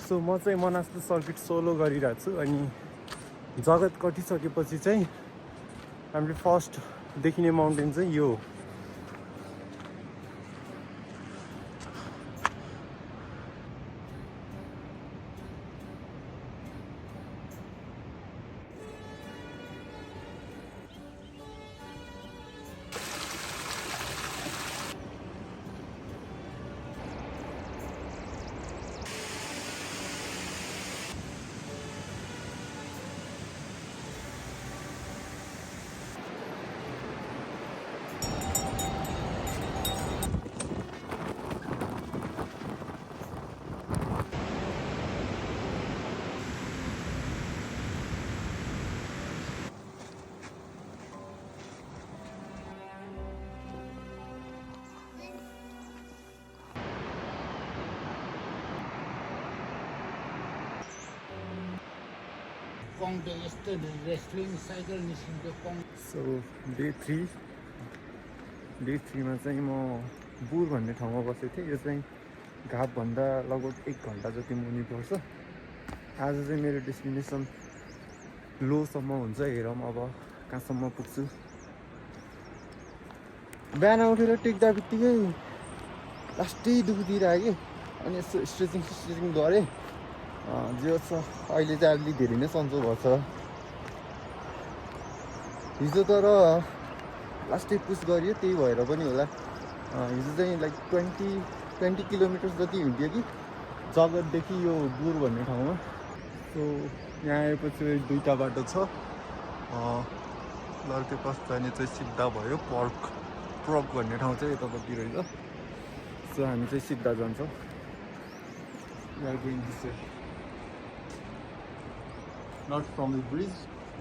So म चाहिँ Manaslu circuit solo गरिरहेको छु अनि जगत कटिसकेपछि चाहिँ हामीले फर्स्ट देखिने माउन्टेन चाहिँ यो हो। सो डे 3मा चाहिँ म बुर भन्ने ठाउँमा बसेको थिएँ। यो चाहिँ घाटभन्दा लगभग 1 घन्टा जति मुनि पर्छ। आज चाहिँ मेरो डेस्टिनेसन लोसम्म हुन्छ। हेरौँ अब कहाँसम्म पुग्छु। बिहान उठेर टेक्दा बित्तिकै लास्टै दुखिदिइरह्यो कि अनि यसो स्ट्रेचिङ गरेँ। जे छ अहिले चाहिँ अलिक धेरै नै सन्चो भएको छ। हिजो तर लास्टै पुस गरियो, त्यही भएर पनि होला। हिजो चाहिँ लाइक 20 किलोमिटर्स जति हिँड्यो कि जगतदेखि यो बुर भन्ने ठाउँमा। सो यहाँ आएपछि 2टा बाटो छ। लर्के पास जाने चाहिँ सिधा भयो। प्रक भन्ने ठाउँ चाहिँ यतापट्टि रहेछ। सो हामी चाहिँ सिधा जान्छौँ। नट फ्रम द ब्रिज,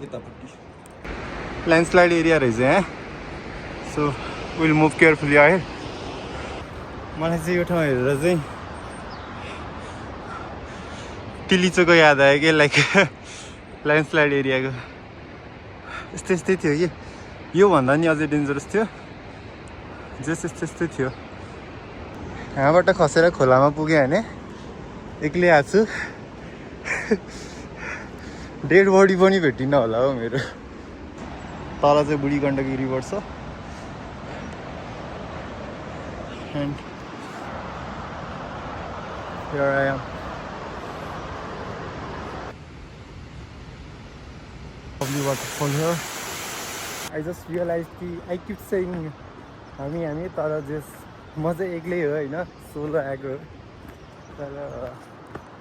यतापट्टि ल्यान्डस्लाइड एरिया रहेछ यहाँ। सो विल मुभ केयरफुली आयो। मलाई चाहिँ यो ठाउँ हेरेर चाहिँ टिलिचोको याद आयो कि लाइक ल्यान्डस्लाइड एरियाको यस्तै थियो कि योभन्दा नि अझै डेन्जरस थियो। त्यस्तै थियो। यहाँबाट खसेर खोलामा पुगेँ भने एक्लै आएको छु। डेड बडी पनि भेटिन्न होला हो मेरो। तल चाहिँ बुढी गण्डकी रिभर छ। And here I am. Lovely waterfall here. I just realized कि I keep saying हामी तर जस म चाहिँ एक्लै हो होइन, सोलो आएको हो। तर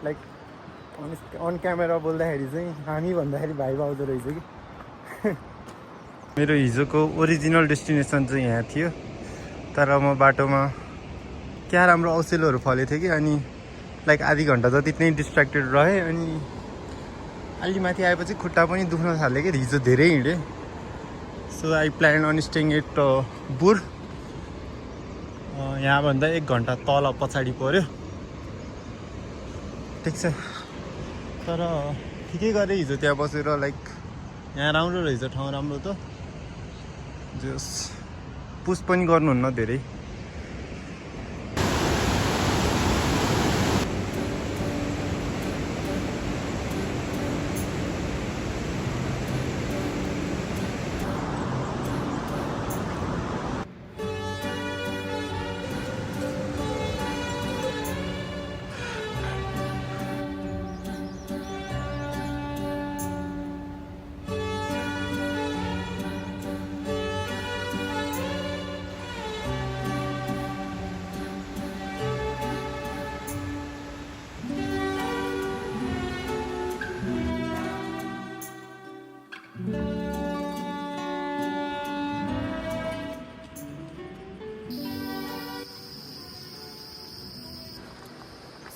लाइक अन क्यामेरा बोल्दाखेरि चाहिँ हामी भन्दाखेरि भाइब आउँदो रहेछ कि। मेरो हिजोको ओरिजिनल डेस्टिनेसन चाहिँ यहाँ थियो। तर म बाटोमा क्या राम्रो औसेलोहरू फलेको थियो कि अनि लाइक आधी घन्टा जति नै डिस्ट्र्याक्टेड रहेँ। अनि अलि माथि आएपछि खुट्टा पनि दुख्न थाल्यो कि हिजो धेरै हिँडेँ। So I plan on staying at बुर। यहाँभन्दा 1 घन्टा तल पछाडि पऱ्यो। ठिक छ, तर ठिकै गरेँ हिजो त्यहाँ बसेर। लाइक यहाँ राम्रो रहेछ, ठाउँ राम्रो त। जस पुस पनि गर्नुहुन्न धेरै।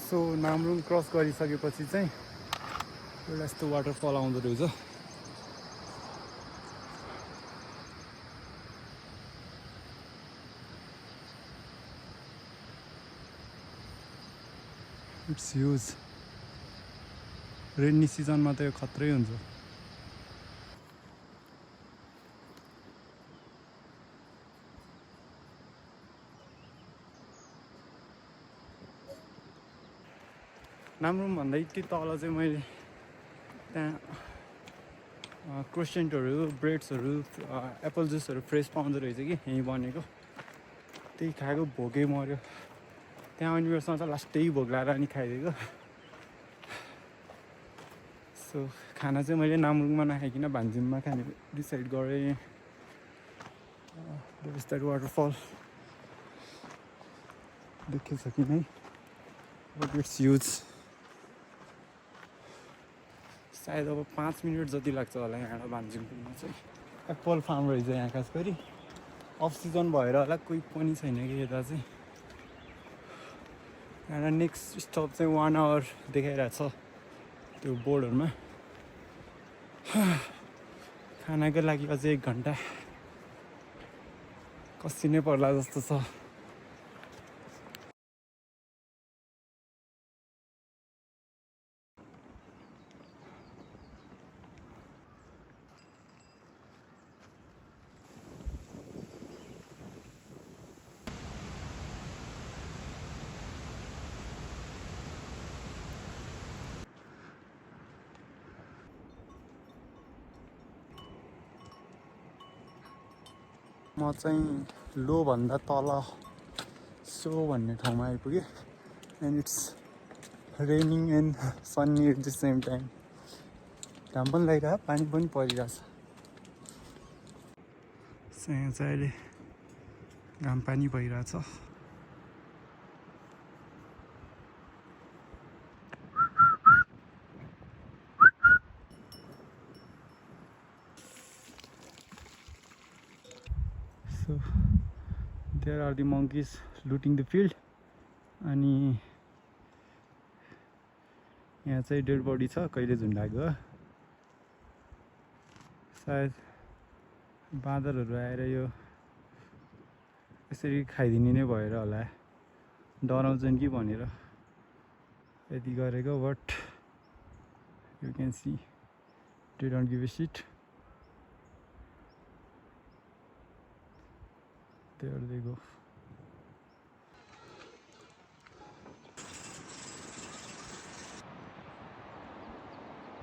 सो नामरुङ क्रस गरिसकेपछि चाहिँ एउटा यस्तो वाटरफल आउँदो रहेछ। It's huge. रेनी सिजनमा त यो खत्रै हुन्छ। नाम्रुङभन्दा यति तल चाहिँ मैले त्यहाँ क्रोसेन्टहरू ब्रेड्सहरू एप्पल जुसहरू फ्रेस पाउँदो रहेछ कि यहीँ बनेको त्यही खाएको भोकै मऱ्यो त्यहाँ अनिमेषमा चाहिँ लास्ट त्यही भोग लाएर अनि खाइदिएको सो खाना चाहिँ मैले नाम्रुङमा नखाइकन भान्जिममा खाने डिसाइड गरेँ द्याट वाटरफल देखेछ कि नै इट्स ह्युज सायद अब 5 मिनट जति लाग्छ होला यहाँबाट भान्जिम पुग्न चाहिँ एप्पल फार्म रहेछ यहाँ खास गरी अफ सिजन भएर होला कोही पनि छैन कि यता चाहिँ यहाँ नेक्स्ट स्टप चाहिँ 1 आवर देखाइरहेछ त्यो बोर्डहरूमा खानाको लागि अझै 1 घन्टा कसिनै पर्ला जस्तो छ म चाहिँ लोभन्दा तल सो भन्ने ठाउँमा आइपुगेँ and it's raining and sunny at the same time घाम पनि लागिरहेको पानी पनि परिरहेछ सो यहाँ चाहिँ अहिले घाम पानी भइरहेछ So there are the monkeys looting the field अनि यहाँ चाहिँ डेड बडी छ कहिले झुन्डाएको सायद बाँदरहरू आएर यो यसरी खाइदिने नै भएर होला डराउँछन् कि भनेर यति गरेको but you can see they don't give a shit There they go.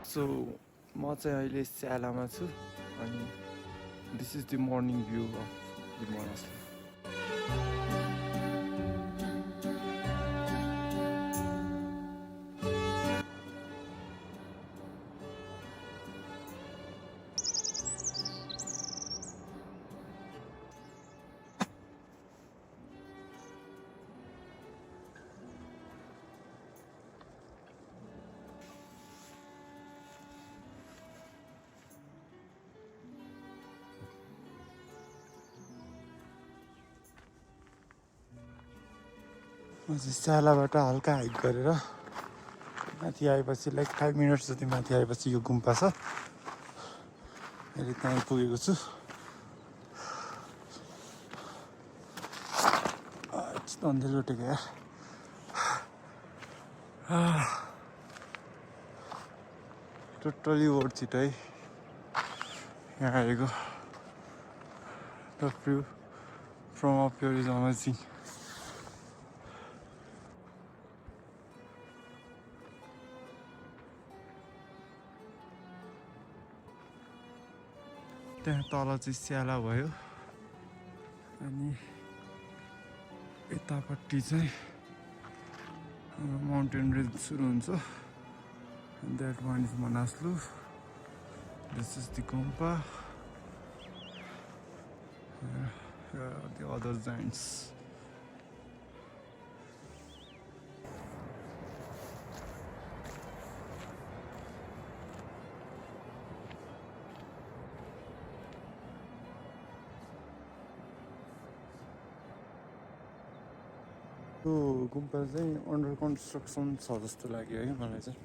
So म चाहिँ अहिले स्यालामा छु अनि this is the morning view of the monastery म चाहिँ स्यालाबाट हल्का हाइक गरेर माथि आएपछि लाइक 5 मिनट्स जति माथि आएपछि यो गुम्पा छ अहिले त्यहाँ पुगेको छु अन्धेर लुटेको यार टोटली वर्थ इट है यहाँ आएको the view from up here is amazing त्यहाँ तल चाहिँ स्याला भयो अनि यतापट्टि चाहिँ माउन्टेन रेन्ज सुरु हुन्छ that one is Manaslu this is the gompa the other giants यो गुम्पा चाहिँ अन्डर कन्स्ट्रक्सन छ जस्तो लाग्यो है मलाई चाहिँ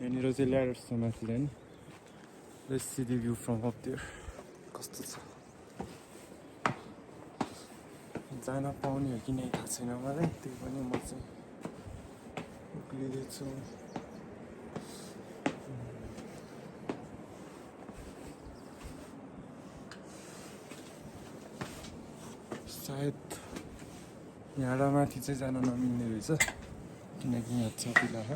यहाँनिर चाहिँ ल्याडर छ माथि जाने let's see the view from up there कस्तो छ जान पाउने हो कि नै थाहा छैन मलाई त्यही पनि म चाहिँ उक्लिँदैछु सायद यहाँबाट माथि चाहिँ जान नमिल्ने रहेछ किनकि यहाँ छ पिलार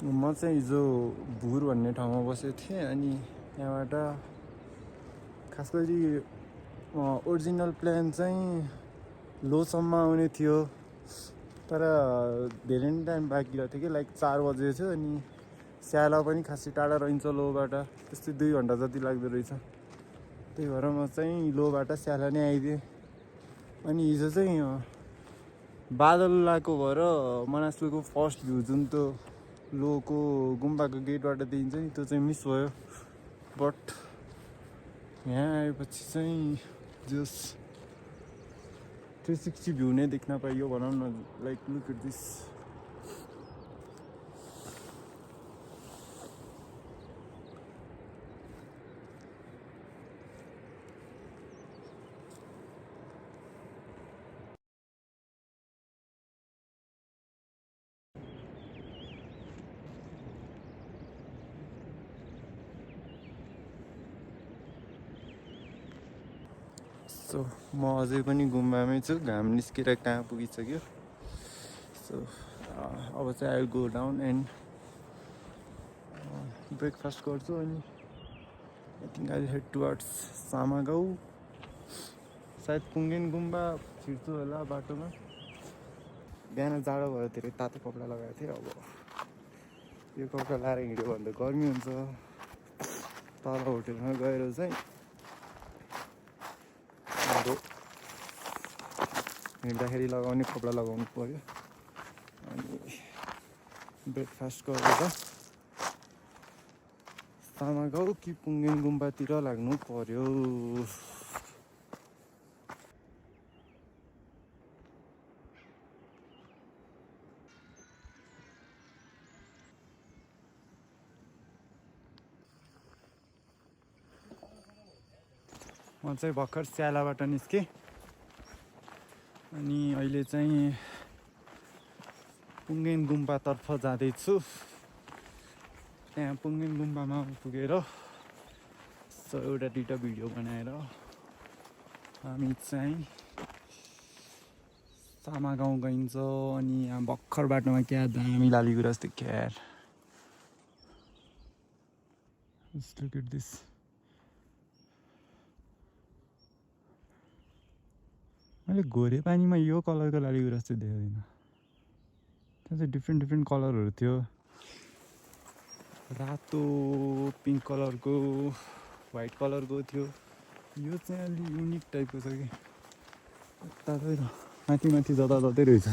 म चाहिँ हिजो भुर भन्ने ठाउँमा बसेको थिएँ अनि त्यहाँबाट खास गरी ओरिजिनल प्लान चाहिँ लोसम्म आउने थियो तर धेरै नै टाइम बाँकी थियो कि लाइक 4 बजे थियो अनि स्याला पनि खासै टाढा रहन्छ लोबाट त्यस्तै 2 घन्टा जति लाग्दो रहेछ त्यही भएर म चाहिँ लोबाट स्याला नै आइदिएँ अनि हिजो चाहिँ बादल लागेको भएर मनासलुको फर्स्ट भ्यू जुन त्यो लोको गुम्बाको गेटबाट देखिन्छ नि त्यो चाहिँ मिस भयो बट यहाँ आएपछि चाहिँ जस 360 भ्यू नै देख्न पाइयो भनौँ न like look at this so म अझै पनि गुम्बामै छु घाम निस्केर कहाँ पुगिसक्यो सो अब चाहिँ I go down and breakfast गर्छु अनि I think I head towards Samagaun सायद पुङ्गेन गुम्बा छिर्छु होला बाटोमा बिहान जाडो भयो धेरै तातो कपडा लगाएको थिएँ अब यो कपडा लाएर हिँड्यो भने त गर्मी हुन्छ तल होटेलमा गएर चाहिँ हिँड्दाखेरि लगाउने कपडा लगाउनु पर्यो अनि ब्रेकफास्ट गरेर सामागाउँ कि पुङ्गेन गुम्बातिर लाग्नु पर्यो म चाहिँ भर्खर स्यालाबाट निस्केँ अनि अहिले चाहिँ पुङ्गेन गुम्बातर्फ जाँदैछु त्यहाँ पुङ्गेन गुम्बामा पुगेर एउटा दुईवटा भिडियो बनाएर हामी चाहिँ सामागाउँ गइन्छ अनि यहाँ भर्खर बाटोमा क्या दामी लालीगुराँस देख्यो यार लुक एट दिस मैले घोरे पानीमा यो कलरको लालीगुराँस चाहिँ देख्दैन त्यहाँ चाहिँ डिफ्रेन्ट कलरहरू थियो रातो पिङ्क कलरको वाइट कलरको थियो यो चाहिँ अलि युनिक टाइपको छ कि तातै माथि जताततै रहेछ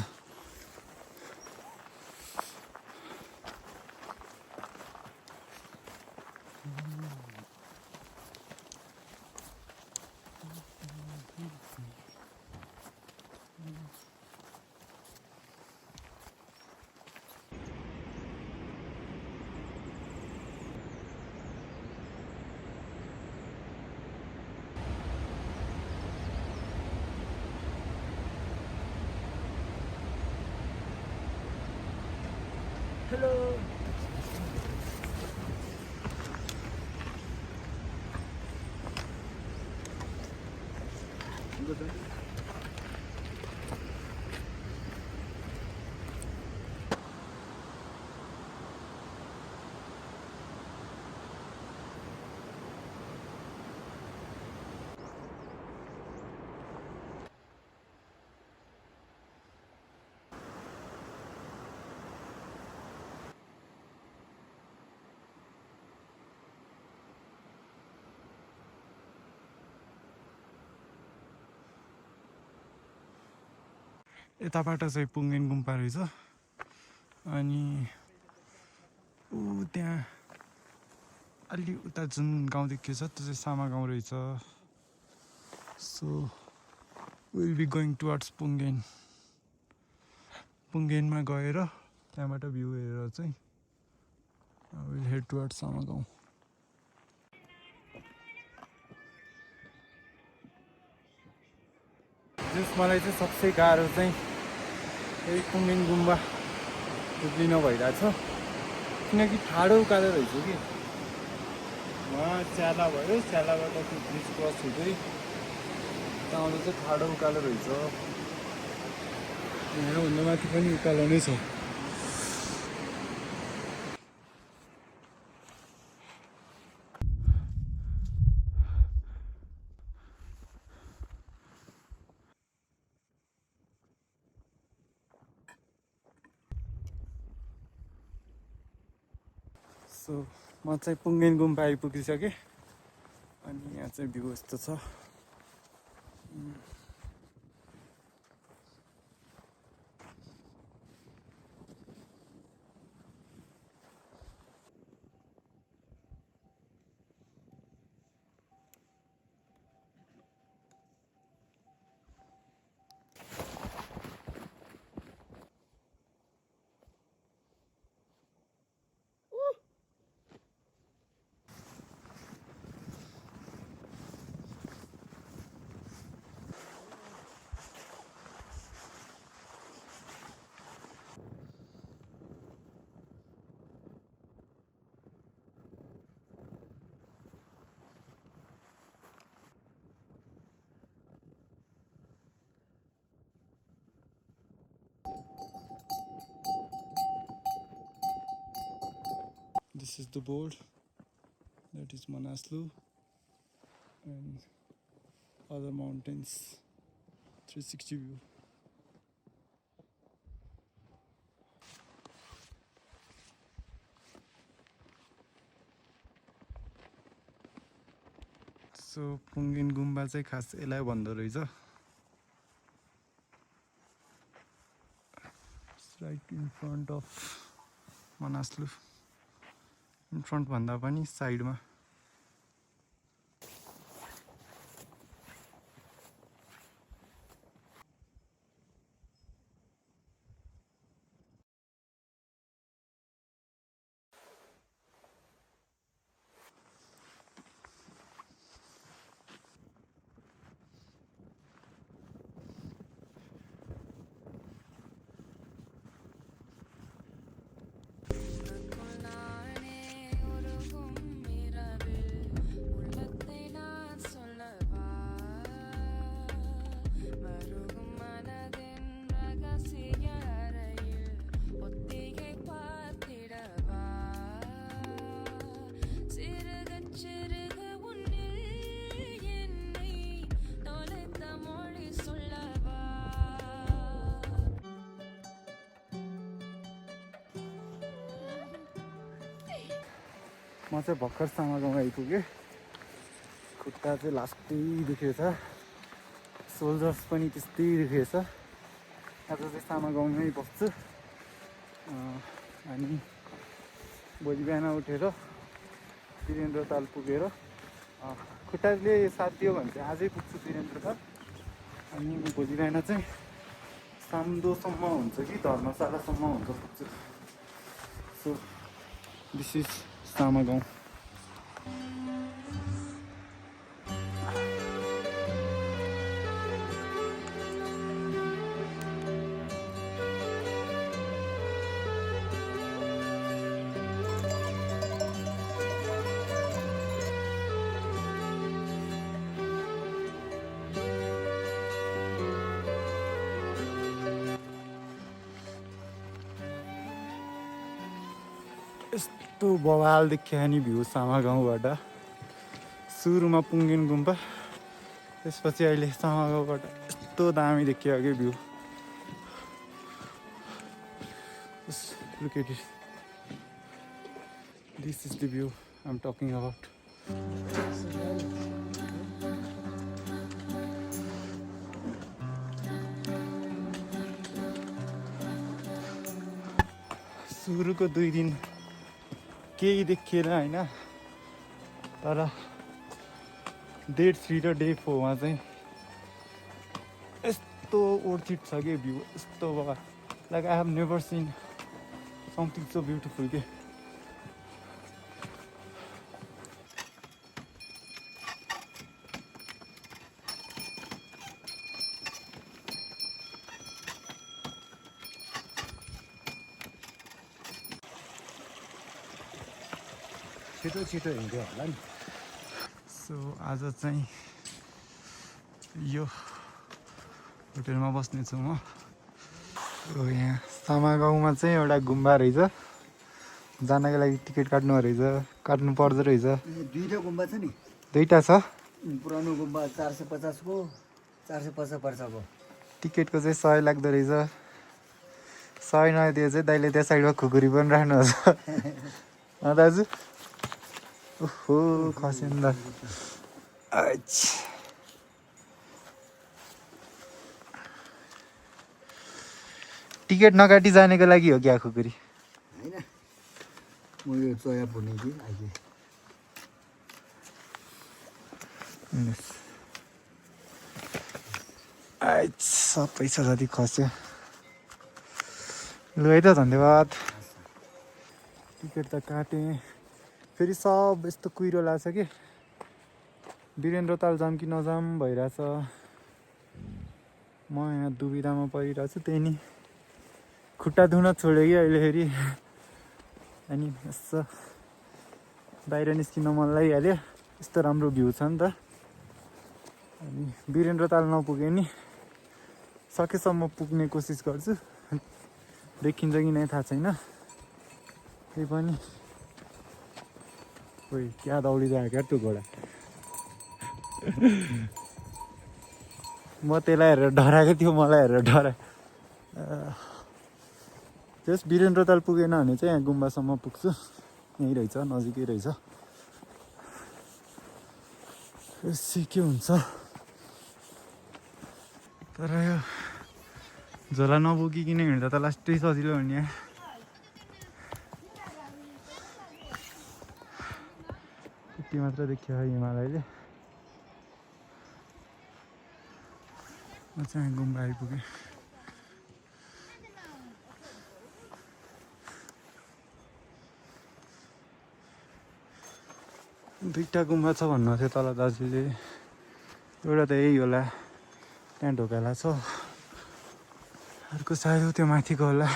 हेलो यताबाट चाहिँ पुङ्गेन गुम्बा रहेछ अनि ऊ त्यहाँ अलि उता जुन गाउँ देखिएको छ त्यो चाहिँ सामागाउँ रहेछ so will be going towards पुङ्गेनमा गएर त्यहाँबाट भ्यू हेरेर चाहिँ विल हेड टुवर्ड्स सामागाउँ मलाई चाहिँ सबसे गाह्रो चाहिँ यही पुङ्गेन गुम्बा उभिन भइरहेछ किनकि ठाडो उकालो रहेछ कि उहाँ च्याला भयो च्यालाबाट त्यो ब्रिज क्रस हुँदै आउँदा चाहिँ ठाडो उकालो रहेछ यहाँभन्दा माथि पनि उकालो नै छ सो म चाहिँ पुङ्गेन गुम्बा आइपुगिसकेँ अनि यहाँ चाहिँ भ्यू यस्तो छ। This is the board. That is Manaslu and other mountains. 360 view. So पुङ्गेन गुम्बा चाहिँ खास यसलाई भन्दो रहेछ। Right in front of Manaslu. In front भन्दा पनि साइडमा। म चाहिँ भर्खर सामागाउँ आइपुगेँ। खुट्टा चाहिँ लास्टै दुखेछ, सोल्जर्स पनि त्यस्तै दुखेछ। आज चाहिँ सामागाउँमै बस्छु अनि भोलि बिहान उठेर वीरेन्द्र ताल पुगेर खुट्टाले साथ दियो भने चाहिँ आजै पुग्छु वीरेन्द्र ताल। अनि भोलि बिहान चाहिँ साम्दोसम्म हुन्छ कि धर्मशालासम्म हुन्छ पुग्छु। So this is Samagaun. यस्तो बवाल देखियो नि भ्यू सामागाउँबाट। सुरुमा पुङ्गेन गुम्बा, त्यसपछि अहिले सामागाउँबाट यस्तो दामी देखियो कि view. Look at it. This is the view I'm talking about. सुरुको 2 दिन केही देखिएन हैन, तर डे 3 र डे 4 मा चाहिँ यस्तो ओर्चिड छ कि भ्यू, यस्तो like I have never seen something so beautiful के। छिटो छिटो हिँड्यो होला नि। सो आज चाहिँ यो होटेलमा बस्नेछु म। यहाँ सामागाउँमा चाहिँ एउटा गुम्बा रहेछ, जानको लागि टिकट काट्नु पर्दो रहेछ। दुईटा गुम्बा छ नि? दुईटा छ। पुरानो गुम्बा 450 को 450 पर्छको। टिकटको चाहिँ 100 लाग्दो रहेछ। 100 नदिए चाहिँ दाइले त्यहाँ साइडमा खुकुरी पनि राख्नुहोस्। दाजु ओहो खस्यो नि त अच्छा टिकट नकाटी जानेको लागि हो क्या खुकुरी होइन म यो चोया पुर्ने कि अहिले सबै छ जति खस्यो लु है त धन्यवाद टिकट त काटेँ फेरि सब यस्तो कुहिरो लाग्छ कि वीरेन्द्र ताल जाम कि नजाम भइरहेछ म यहाँ दुविधामा परिरहेको छु त्यही नि खुट्टा धुन छोड्यो कि अहिले फेरि अनि यसो बाहिर निस्किन मन लागिहाल्यो यस्तो राम्रो भ्यू छ नि त अनि वीरेन्द्र ताल नपुगे नि सकेसम्म पुग्ने कोसिस गर्छु देखिन्छ कि नै थाहा छैन त्यही पनि खोइ क्या दौडिरहेको क्या त्यो घोडा म त्यसलाई हेरेर डराएको थियो मलाई हेरेर डरायो त्यस वीरेन्द्र ताल पुगेन भने चाहिँ यहाँ गुम्बासम्म पुग्छु यहीँ रहेछ नजिकै रहेछ यसै के हुन्छ तर यो झोला नबोकिकन हिँड्दा त लास्टै सजिलो हो नि यहाँ यति मात्र देखियो हिमालयले म चाहिँ गुम्बा आइपुगेँ दुईवटा गुम्बा छ भन्नु थियो तल दाजुले एउटा त यही होला त्यहाँ ढोकाला छ अर्को सायद त्यो माथिको होला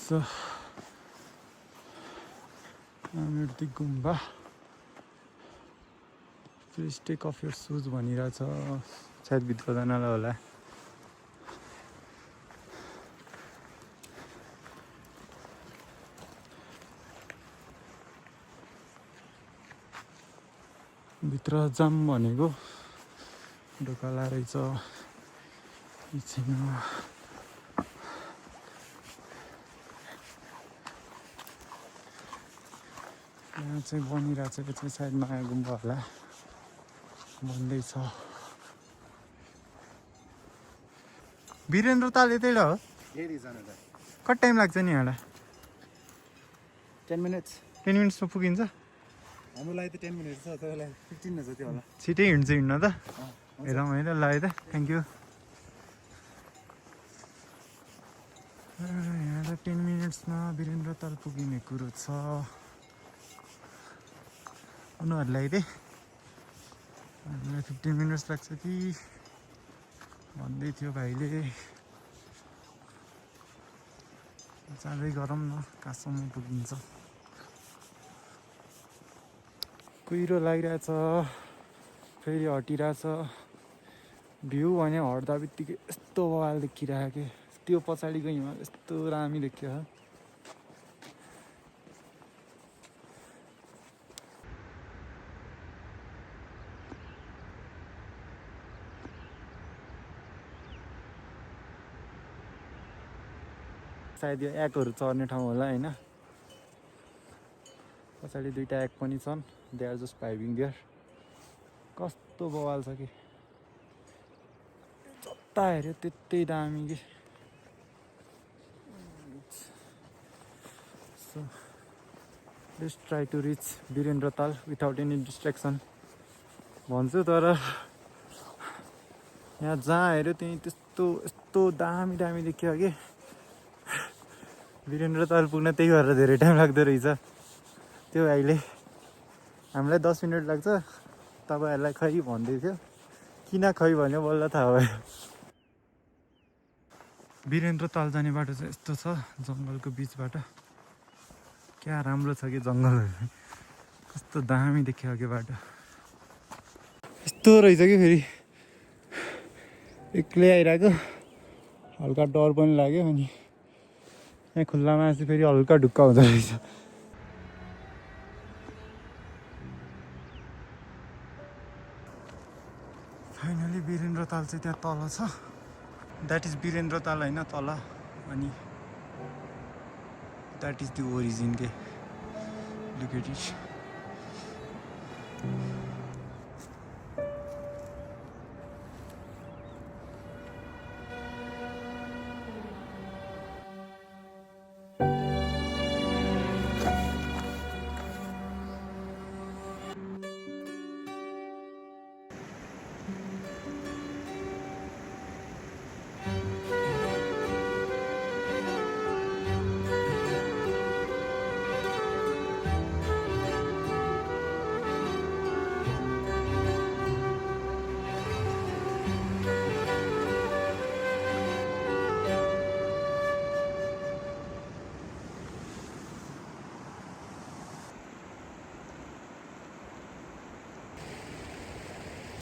सो अमृति गुम्बा please take off your shoes भनिरहेछ सायद भित्र जानलाई होला भित्र जाम भनेको ढोकाला रहेछ यहाँ चाहिँ बनिरहेछ यो चाहिँ सायद नयाँ गुम्बा होला बन्दैछ वीरेन्द्र ताल यतै हो कति टाइम लाग्छ नि यहाँबाट 10 minutes 10 मिनट्समा पुगिन्छ हाम्रो लागि त 10 minutes छ तपाईँलाई 15 जति होला छिटै हिँड्छ हिँड्न त हेरौँ है त ल है त थ्याङ्क यू यहाँ त 10 मिनट्समा वीरेन्द्र ताल पुगिने कुरो छ उनीहरूलाई चाहिँ हामीलाई 15 मिनट्स लाग्छ कि भन्दै थियो भाइले जाँदै गरौँ न कहाँसम्म पुगिन्छ कुहिरो लागिरहेछ फेरि हटिरहेछ भ्यू भने हट्दा बित्तिकै यस्तो बवाल देखिरहेको के त्यो पछाडिको हिमाल यस्तो दामी देखियो सायद यो एगहरू चढ्ने ठाउँ होला होइन पछाडि दुईवटा एग पनि छन् they are just vibing there कस्तो बवाल छ कि जता हेऱ्यो त्यतै दामी कि so let's try to reach Birendra Tal without any distraction भन्छु तर यहाँ जहाँ हेऱ्यो त्यहीँ त्यस्तो यस्तो दामी दामी देखियो कि वीरेन्द्र ताल पुग्न त्यही भएर धेरै टाइम लाग्दो रहेछ त्यो अहिले हामीलाई 10 मिनट लाग्छ तपाईँहरूलाई खै भन्दै थियो किन खै भन्यो बल्ल थाहा भयो वीरेन्द्र ताल जाने बाटो चाहिँ यस्तो छ जङ्गलको बिचबाट क्या राम्रो छ कि जङ्गलहरू कस्तो दामी देखियो कि बाटो यस्तो रहेछ कि फेरि एक्लै आइरहेको हल्का डर पनि लाग्यो अनि यहाँ खुल्लामा चाहिँ फेरि हल्का ढुक्का हुँदो रहेछ फाइनली वीरेन्द्र ताल चाहिँ त्यहाँ तल छ द्याट इज वीरेन्द्र ताल होइन तल अनि द्याट इज द ओरिजिन के लुक एट इट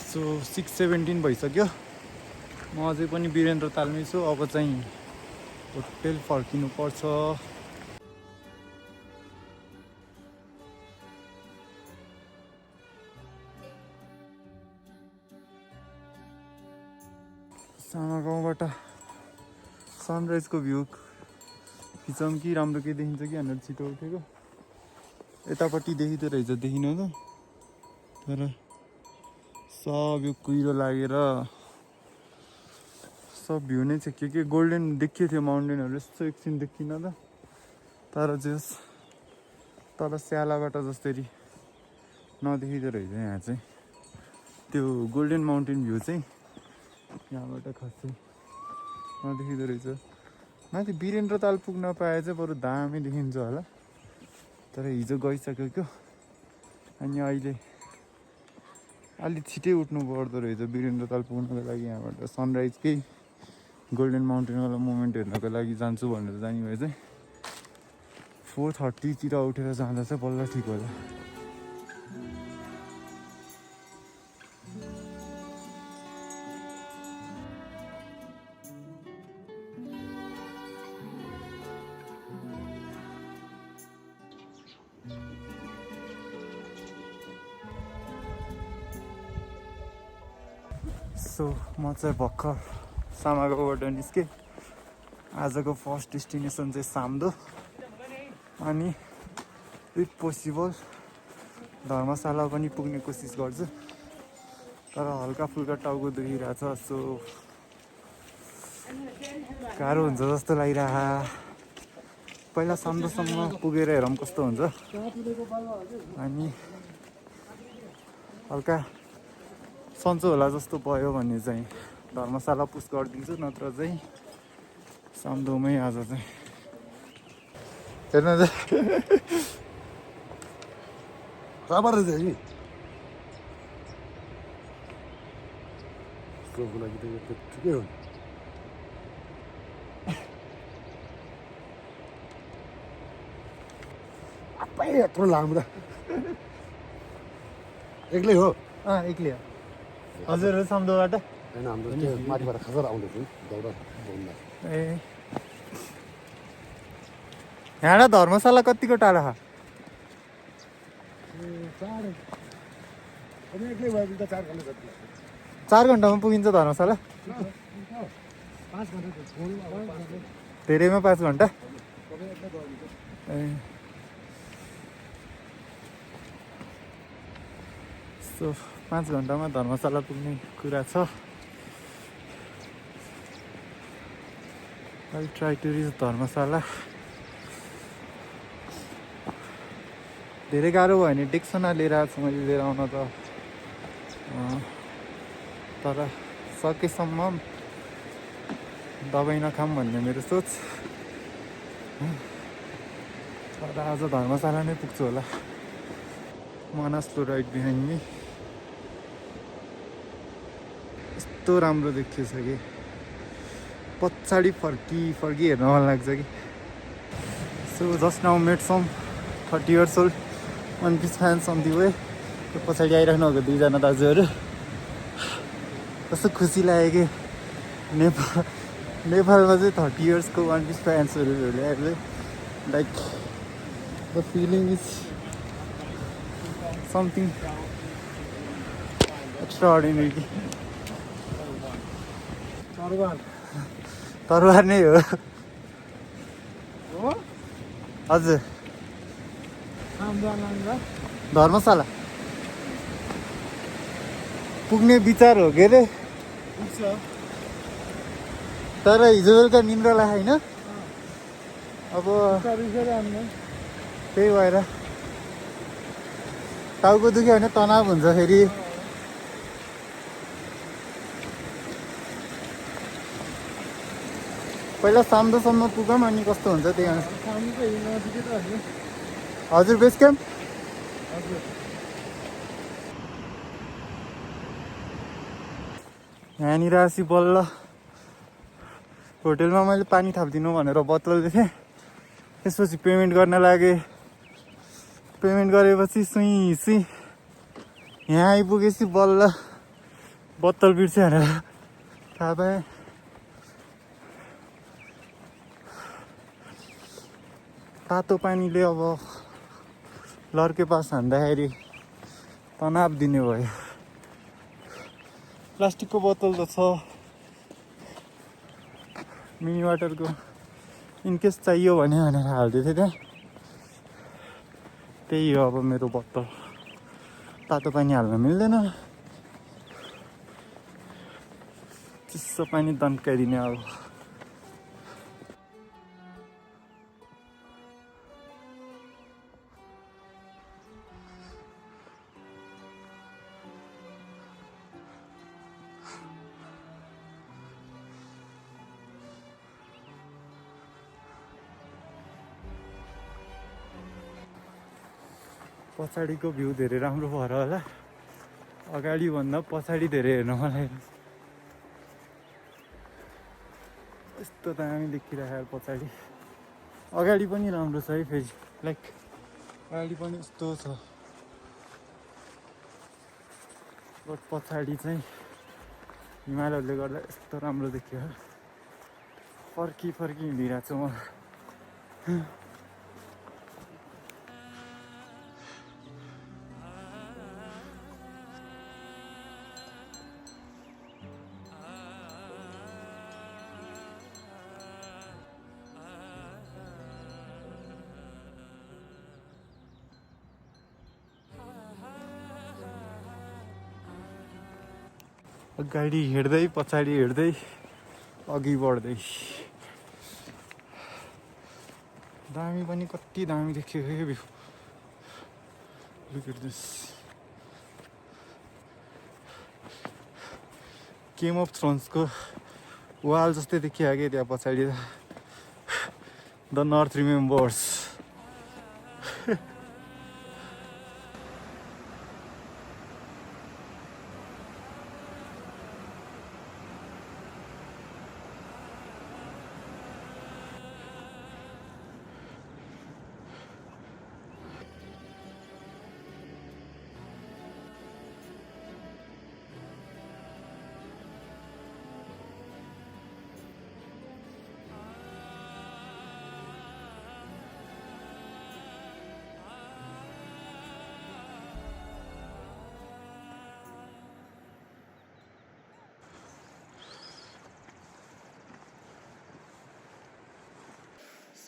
सो 6:17 भइसक्यो म अझै पनि वीरेन्द्र तालमै छु अब चाहिँ होटेल फर्किनु पर्छ सामा गाउँबाट सनराइजको भ्यू खिचौँ कि राम्रो के देखिन्छ कि भनेर छिटो उठेको यतापट्टि देखिँदो रहेछ देखिन त तर सब यो कुहिरो लागेर सब भ्यू नै छ के गोल्डन देखियो थियो माउन्टेनहरू यस्तो एकछिन देखिन त तर जस तल स्यालाबाट जसरी नदेखिँदो रहेछ यहाँ चाहिँ त्यो गोल्डन माउन्टेन भ्यू चाहिँ यहाँबाट खासै नदेखिँदो रहेछ माथि वीरेन्द्र ताल पुग्न पाए चाहिँ बरु दामी देखिन्छ होला तर हिजो गइसक्यो क्या अनि अहिले अलि छिटै उठ्नु पर्दो रहेछ वीरेन्द्र ताल पुग्नको लागि यहाँबाट सनराइजकै गोल्डन माउन्टेनवाला मोमेन्ट हेर्नको लागि जान्छु भनेर जाने भए चाहिँ 4:30 उठेर जाँदा चाहिँ बल्ल ठिक होला सो म चाहिँ भर्खर सामागाउँबाट निस्केँ आजको फर्स्ट डेस्टिनेसन चाहिँ साम्दो अनि इफ पोसिबल धर्मशाला पनि पुग्ने कोसिस गर्छु तर हल्का फुल्का टाउको दुखिरहेछ सो गाह्रो हुन्छ जस्तो लागिरहेको पहिला साम्दोसम्म पुगेर हेरौँ कस्तो हुन्छ अनि हल्का सन्चो होला जस्तो भयो भने चाहिँ धर्मशाला पुस गरिदिन्छु नत्र चाहिँ साम्दोमै आज चाहिँ हेर्नु राबर रहेछ नि स्टोभको लागि त यो त ठिकै हो आप्पै यत्रो लामो त एक्लै हो एक्लै हो हजुर साम्दोबाट होइन हाम्रो त्यो माथिबाट खसर आउँदैछ नि दौडा दौड्दा ए यहाँबाट धर्मशाला कतिको टाढा छ चाँडो अनि एक्लै भयो भने त 4 घन्टा जति 4 घन्टामा पुगिन्छ धर्मशाला 5 घन्टा धेरैमा 5 घन्टा ए सो 5 घन्टामा धर्मशाला पुग्ने कुरा छ आई ट्राई टु रिच धर्मशाला धेरै गाह्रो भयो भने डेक्सना लिएर आएको छु मैले लिएर आउन त तर सकेसम्म दबाई नखाऊँ भन्ने मेरो सोच तर आज धर्मशाला नै पुग्छु होला मनासलो राइट बिहाइन्ड मी यस्तो राम्रो देखिएछ कि पछाडि फर्की हेर्न मन लाग्छ कि so just now met some 30 years old One Piece fans on the way त्यो पछाडि आइराख्नु भएको दुईजना दाजुहरू कस्तो खुसी लाग्यो कि नेपालमा चाहिँ 30 years को One Piece फ्यान्सहरू ल्याएर like the feeling is something extraordinary तरवार नै हो हो हजुर आम्दालाङ्गा धर्मशाला पुग्ने विचार हो के अरे पुग्छ तर हिजो बेलुका निन्द्रा लाग्यो होइन अब रिसेर आउनु त्यही भएर टाउको दुख्यो भने तनाव हुन्छ फेरि पहिला साम्दोसम्म पुगौँ अनि कस्तो हुन्छ त्यही अनुसार सामु त हिँड्न नजिकै त होइन हजुर बेस क्याम्प हजुर यहाँनिर आसी बल्ल होटेलमा मैले पानी थापिदिनु भनेर बतलाउँदै थिएँ त्यसपछि पेमेन्ट गर्न लागेँ पेमेन्ट गरेपछि सुई यहाँ आइपुगेपछि बल्ल बोतल बिर्छ भनेर थाहा पाएँ तातो पानीले अब लर्के पास हान्दाखेरि तनाव दिने भयो प्लास्टिकको बोतल त छ मिनी वाटरको इनकेस चाहियो भने भनेर हाल्दै थिएँ त्यहाँ त्यही हो अब मेरो बोतल तातो पानी हाल्न मिल्दैन चिसो पानी तन्काइदिने अब पछाडिको भ्यू धेरै राम्रो भएर होला अगाडि भन्दा पछाडि धेरै हेर्न मलाई यस्तो दामी देखिरहेको पछाडि अगाडि पनि राम्रो छ है फेरि लाइक अगाडि पनि यस्तो छ बट पछाडि चाहिँ हिमालहरूले गर्दा यस्तो राम्रो देखियो फर्की हिँडिरहेको छु म अगाडि हिँड्दै पछाडि हिँड्दै अघि बढ्दै दामी पनि कति दामी देखियो है view look at this game of थ्रोन्सको वाल जस्तै देखियो कि त्यहाँ पछाडि the north remembers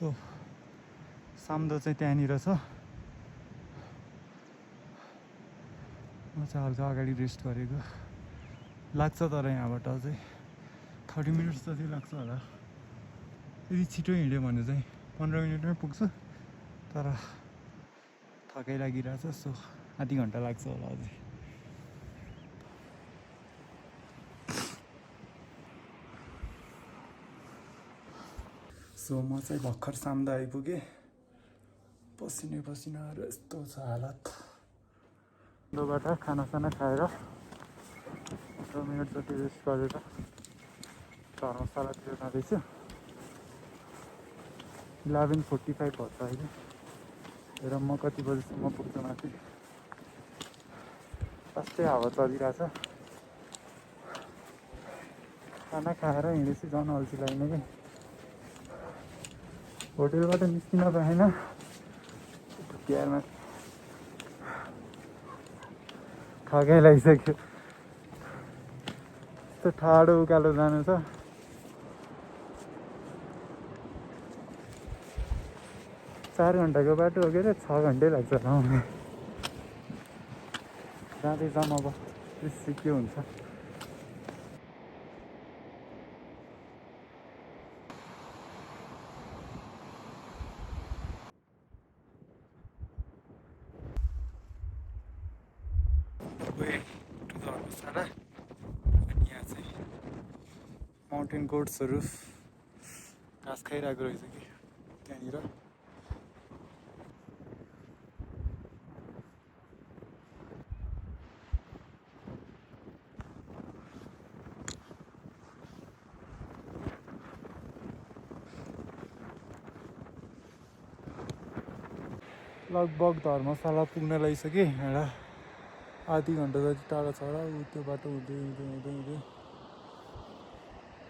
so Samdo चाहिँ त्यहाँनिर छ म चाहिँ हल्का अगाडि रेस्ट गरेको लाग्छ तर यहाँबाट चाहिँ 30 मिनट्स जति लाग्छ होला यदि छिटो हिँड्यो भने चाहिँ 15 मिनटमै पुग्छु तर थकाइ लागिरहेछ सो आधी घन्टा लाग्छ होला अझै सो म चाहिँ भर्खर साम्दा आइपुगेँ पसिनाहरू यस्तो छ हालत दोबाट खानासाना खाएर 15 मिनट जति रेस्ट गरेर धर्मशालातिर जाँदैछु 11:45 भन्छ अहिले र म कति बजीसम्म पुग्छु माथि फर्स्टै हावा चलिरहेछ खाना खाएर हिँडेपछि झन् अल्छी लाग्ने कि होटेलबाट निस्किन पाएन तिहारमा थकाइ लागिसक्यो यस्तो ठाडो उकालो जानु छ 4 घन्टाको बाटो हो के अरे 6 घन्टै लाग्छ होला आउनु जाँदैछौँ अब त्यसै के हुन्छ धर्मशाला अनि यहाँ चाहिँ माउन्टेन गोट्सहरू घाँस खाइरहेको रहेछ कि त्यहाँनिर लगभग धर्मशाला पुग्न लागिसकेँ एउटा आधी घन्टा जति टाढा छ होला ऊ त्यो बाटो हुँदै हुँदै हुँदै हुँदै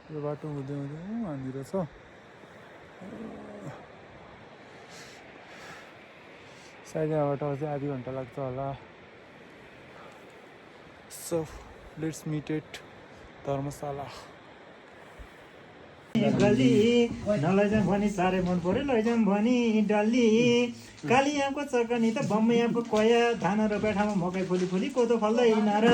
त्यो बाटो हुँदै हुँदै हामीतिर छ सायद यहाँबाट अझै आधी घन्टा लाग्छ होला सो लेट्स मिट एट धर्मशाला गल्ली नलैजाउँ भनी साह्रै मन पर्यो लैजाउँ भनी डल्ली काली आँपको चकनी त बम्बई आँपको कोया धान रोप्या ठाउँमा मकै फुली फुली कोदो फल्दैन र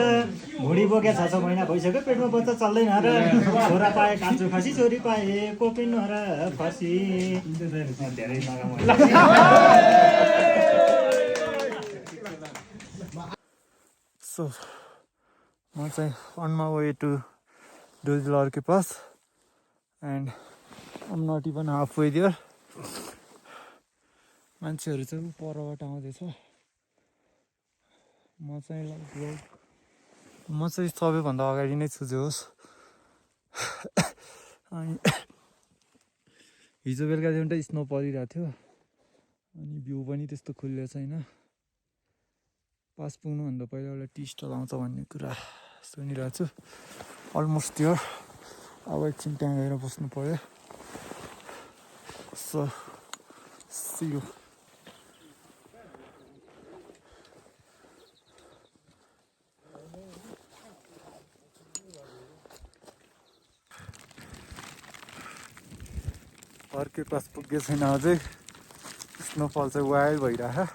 भुँडी बोक्या 6 महिना भइसक्यो पेटमा बच्चा चल्दैन र छोरा पाए कान्छो खसी छोरी पाए कोपिन र खसी धेरै सो म चाहिँ अन माई वे टु डोजिलर के पास and I'm not even halfway there मान्छेहरू चाहिँ परबाट आउँदैछ म चाहिँ लगभग म चाहिँ सबैभन्दा अगाडि नै छु जे होस् अनि हिजो बेलुका चाहिँ एउटा स्नो परिरहेको थियो अनि भ्यू पनि त्यस्तो खुल्यो छैन पास पुग्नुभन्दा पहिला एउटा टी स्टल आउँछ भन्ने कुरा सुनिरहेको छु अलमोस्ट त्यो अब एकछिन त्यहाँ गएर बस्नु पर्यो सो सी यू अर्कै पास पुगेको छैन अझै स्नोफल चाहिँ वाइल्ड भइरहेको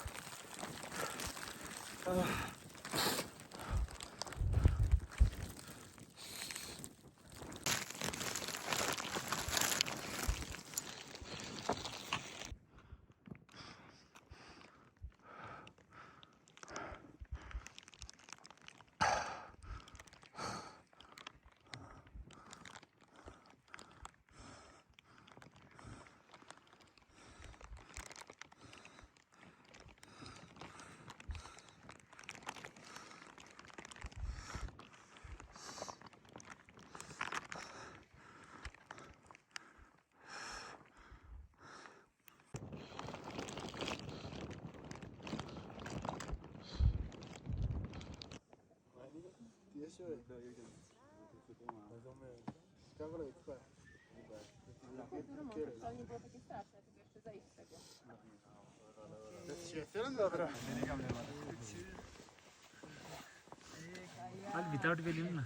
विदाउट बेलिङ न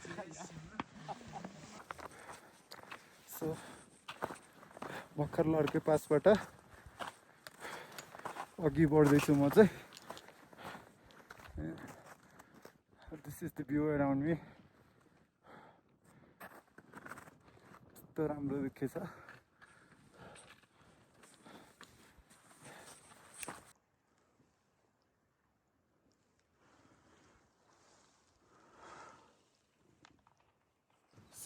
सो भर्खर लड्के पासबाट अघि बढ्दैछु म चाहिँ this is the view around me कस्तो राम्रो देखेछ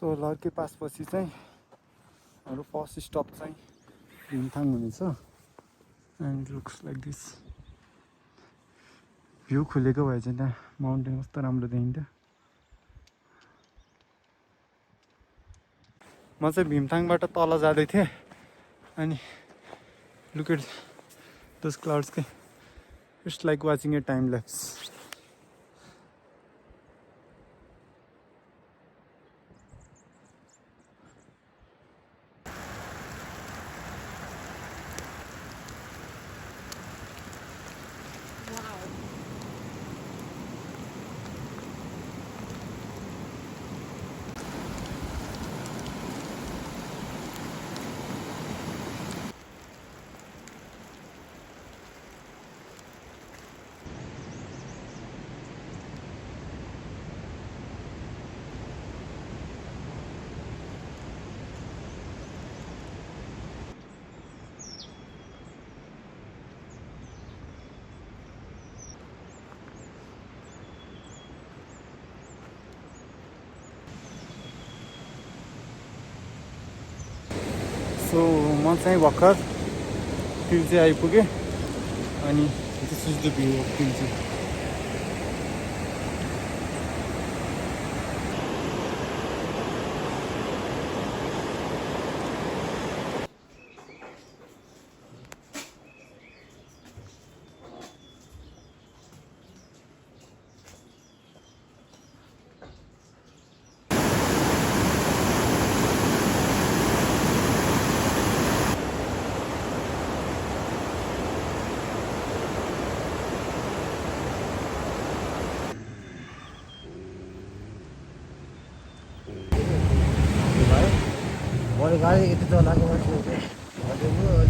सो लड्के पासपछि चाहिँ हाम्रो फर्स्ट स्टप चाहिँ भीमथाङ हुनेछ and looks like this view खुलेको भए चाहिँ त्यहाँ माउन्टेन कस्तो राम्रो देखिन्थ्यो म चाहिँ भीमथाङबाट तल जाँदै थिएँ अनि लुक एट दोस क्लाउड्स के it's like watching a time lapse so म चाहिँ भर्खर फिल चाहिँ आइपुगेँ अनि this is the view of फिल चाहिँ मैले गाडी यति चलाएको मान्छे